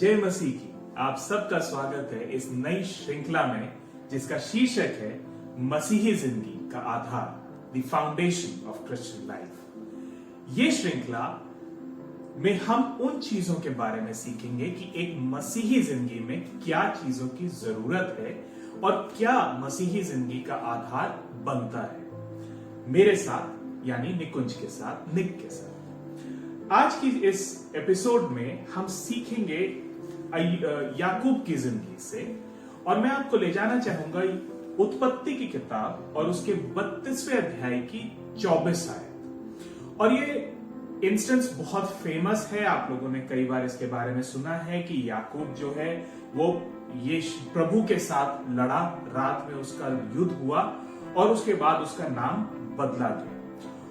जय मसीह की आप सबका स्वागत है इस नई श्रृंखला में जिसका शीर्षक है मसीही जिंदगी का आधार, the foundation of Christian life. ये श्रृंखला में हम उन चीजों के बारे में सीखेंगे कि एक मसीही जिंदगी में क्या चीजों की जरूरत है और क्या मसीही जिंदगी का आधार बनता है। मेरे साथ यानी निकुंज के साथ, निक के साथ आज की इस एपिसोड में हम सीखेंगे याकूब की जिंदगी से, और मैं आपको ले जाना चाहूंगा उत्पत्ति की किताब और उसके 32वें अध्याय की 24 आयत। और ये इंस्टेंस बहुत फेमस है, आप लोगों ने कई बार इसके बारे में सुना है कि याकूब जो है वो ये प्रभु के साथ लड़ा, रात में उसका युद्ध हुआ और उसके बाद उसका नाम बदला गया।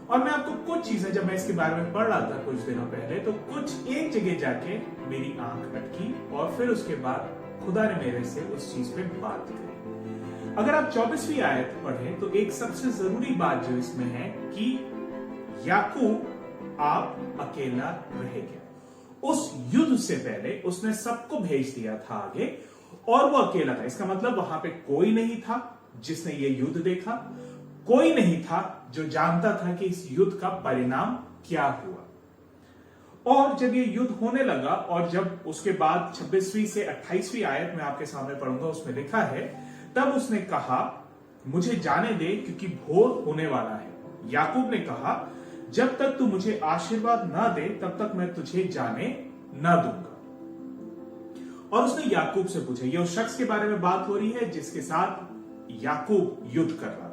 और मैं आपको कुछ चीजें, जब मैं इसके बारे में पढ़ रहा था कुछ दिनों पहले, तो कुछ एक जगह जाके मेरी आंख अटकी और फिर उसके बाद खुदा ने मेरे से उस चीज पे बात करी। अगर आप 24वीं आयत पढ़ें तो एक सबसे जरूरी बात जो इसमें है कि याकूब आप अकेला रह गया। उस युद्ध से पहले उसने सबको भेज दिया था आगे और वो अकेला था। इसका मतलब वहां पे कोई नहीं था जिसने ये युद्ध देखा, कोई नहीं था जो जानता था कि इस युद्ध का परिणाम क्या हुआ। और जब ये युद्ध होने लगा और जब उसके बाद 26वीं से 28वीं आयत में आपके सामने पढ़ूंगा, उसमें लिखा है, तब उसने कहा मुझे जाने दे क्योंकि भोर होने वाला है। याकूब ने कहा जब तक तू मुझे आशीर्वाद ना दे तब तक मैं तुझे जाने ना दूंगा। और उसने याकूब से पूछा, ये उस शख्स के बारे में बात हो रही है जिसके साथ याकूब युद्ध कर रहा था।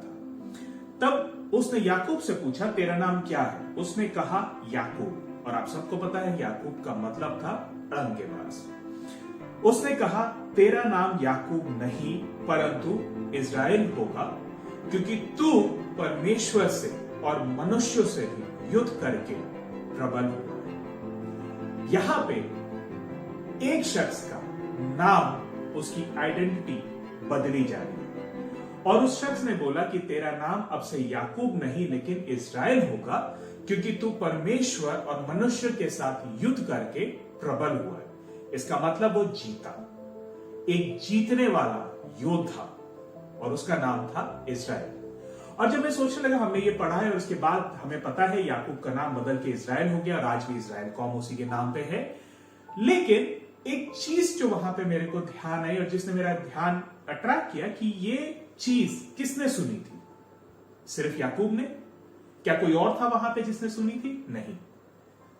तब उसने याकूब से पूछा तेरा नाम क्या है? उसने कहा याकूब, और आप सबको पता है याकूब का मतलब था अड़ंगेबाज। उसने कहा तेरा नाम याकूब नहीं परंतु इज़राइल होगा, क्योंकि तू परमेश्वर से और मनुष्यों से भी युद्ध करके प्रबल हुआ है। यहां पे एक शख्स का नाम, उसकी आइडेंटिटी बदली जा रही है और उस शख्स ने बोला कि तेरा नाम अब से याकूब नहीं लेकिन इज़राइल होगा, क्योंकि तू परमेश्वर और मनुष्य के साथ युद्ध करके प्रबल हुआ है। इसका मतलब वो जीता, एक जीतने वाला योद्धा, और उसका नाम था इज़राइल। और जब मैं सोचने लगा, हमने ये पढ़ा है और उसके बाद हमें पता है याकूब का नाम बदल के इज़राइल हो गया और आज भी इज़राइल कौम उसी के नाम पे है। लेकिन एक चीज जो वहां पे मेरे को ध्यान आई और जिसने मेरा ध्यान अट्रैक्ट किया कि ये चीज किसने सुनी थी? सिर्फ याकूब ने? क्या कोई और था वहां पे जिसने सुनी थी? नहीं।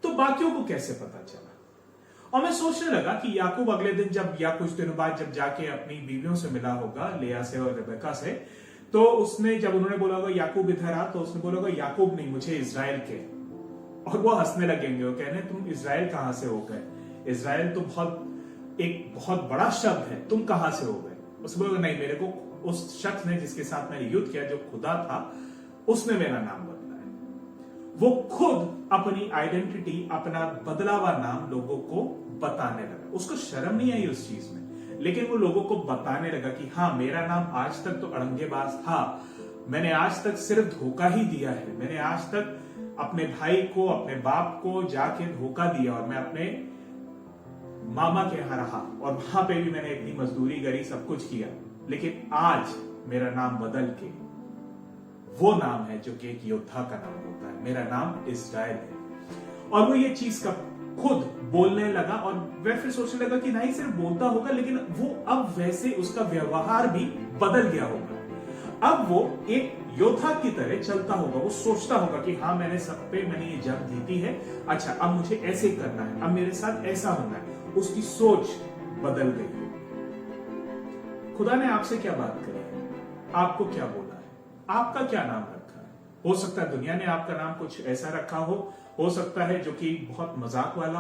तो बाकियों को कैसे पता चला? और मैं सोचने लगा कि याकूब अगले दिन जब, या कुछ दिनों बाद जब जाके अपनी बीवियों से मिला होगा, लेया से और रेबेका से, तो उसने, जब उन्होंने बोला होगा याकूब इधर आ, तो उसने बोला होगा याकूब नहीं, मुझे इज़राइल के। और वो हंसने लगेंगे, वो कहने तुम इज़राइल कहां से हो गए? इज़राइल तो एक बहुत बड़ा शब्द है, तुम कहां से हो गए? उसने बोला नहीं, मेरे को उस शख्स ने जिसके साथ मैंने युद्ध किया, जो खुदा था, उसने मेरा नाम बदला है। वो खुद अपनी आइडेंटिटी, अपना बदला हुआ नाम लोगों को बताने लगा। उसको शर्म नहीं आई उस चीज में, लेकिन वो लोगों को बताने लगा कि हाँ, मेरा नाम आज तक तो अड़ंगेबाज था, मैंने आज तक सिर्फ धोखा ही दिया है, मैंने आज तक अपने भाई को, अपने बाप को जाके धोखा दिया और मैं अपने मामा के यहां रहा और वहां पे भी मैंने इतनी मजदूरी करी, सब कुछ किया, लेकिन आज मेरा नाम बदल के वो नाम है जो कि एक योद्धा का नाम होता है, मेरा नाम इज़राइल है। और वो ये चीज का खुद बोलने लगा और वह फिर सोचने लगा कि नहीं सिर्फ बोलता होगा, लेकिन वो अब वैसे उसका व्यवहार भी बदल गया होगा। अब वो एक योद्धा की तरह चलता होगा, वो सोचता होगा कि हाँ, मैंने ये जंग जीती है, अच्छा अब मुझे ऐसे करना है, अब मेरे साथ ऐसा होना है। उसकी सोच बदल गई। खुदा ने आपसे क्या बात करी है? आपको क्या बोला है? आपका क्या नाम रखा है? हो सकता है दुनिया ने आपका नाम कुछ ऐसा रखा हो सकता है जो कि बहुत मजाक वाला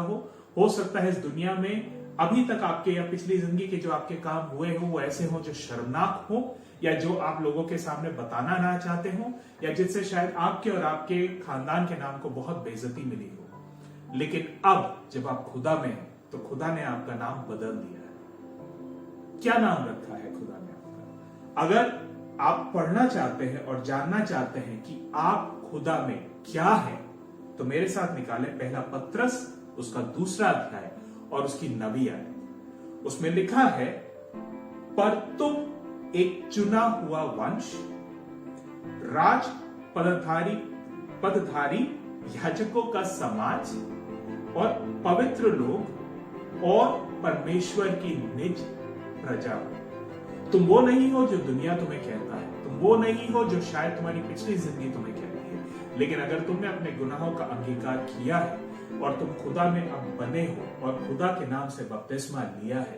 हो सकता है इस दुनिया में अभी तक आपके या पिछली जिंदगी के जो आपके काम हुए हो वो ऐसे हो जो शर्मनाक हो, या जो आप लोगों के सामने बताना ना चाहते हो, या जिससे शायद आपके और आपके खानदान के नाम को बहुत बेइज्जती मिली हो। लेकिन अब जब आप खुदा में हैं तो खुदा ने आपका नाम बदल दिया है। क्या नाम रखा है खुदा ने आपका? अगर आप पढ़ना चाहते हैं और जानना चाहते हैं कि आप खुदा में क्या है, तो मेरे साथ निकालें पहला पत्रस, उसका 2 अध्याय और उसकी 9वीं आयत। उसमें लिखा है, पर तुम एक चुना हुआ वंश, राज पदधारी याजकों का समाज और पवित्र लोग और परमेश्वर की निज प्रजा हो। तुम वो नहीं हो जो दुनिया तुम्हें कहता है, तुम वो नहीं हो जो शायद तुम्हारी पिछली जिंदगी तुम्हें कहती है, लेकिन अगर तुमने अपने गुनाहों का अंगीकार किया है और तुम खुदा में अब बने हो और खुदा के नाम से बपतिस्मा लिया है,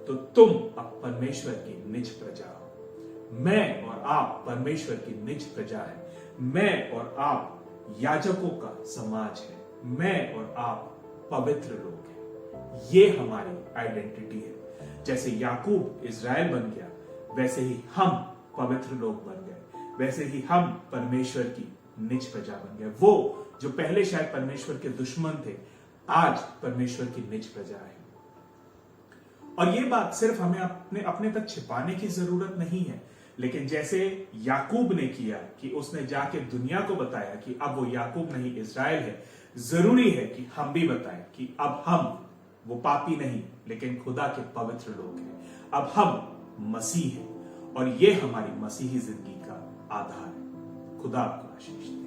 तो तुम अब परमेश्वर की निज प्रजा हो। मैं और आप परमेश्वर की निज प्रजा है। मैं और आप याजकों का समाज है। मैं और आप पवित्र लोग हैं। ये हमारी आइडेंटिटी है। जैसे याकूब इज़राइल बन गया, वैसे ही हम पवित्र लोग बन गए, वैसे ही हम परमेश्वर की निज प्रजा बन गए। वो जो पहले शायद परमेश्वर के दुश्मन थे, आज परमेश्वर की निज प्रजा है। और ये बात सिर्फ हमें अपने तक छिपाने की जरूरत नहीं है, लेकिन जैसे याकूब ने किया कि उसने जाके दुनिया को बताया कि अब वो याकूब नहीं इज़राइल है, जरूरी है कि हम भी बताएं कि अब हम वो पापी नहीं लेकिन खुदा के पवित्र लोग हैं। अब हम मसीह हैं और ये हमारी मसीही जिंदगी का आधार है। खुदा आपको आशीष दे।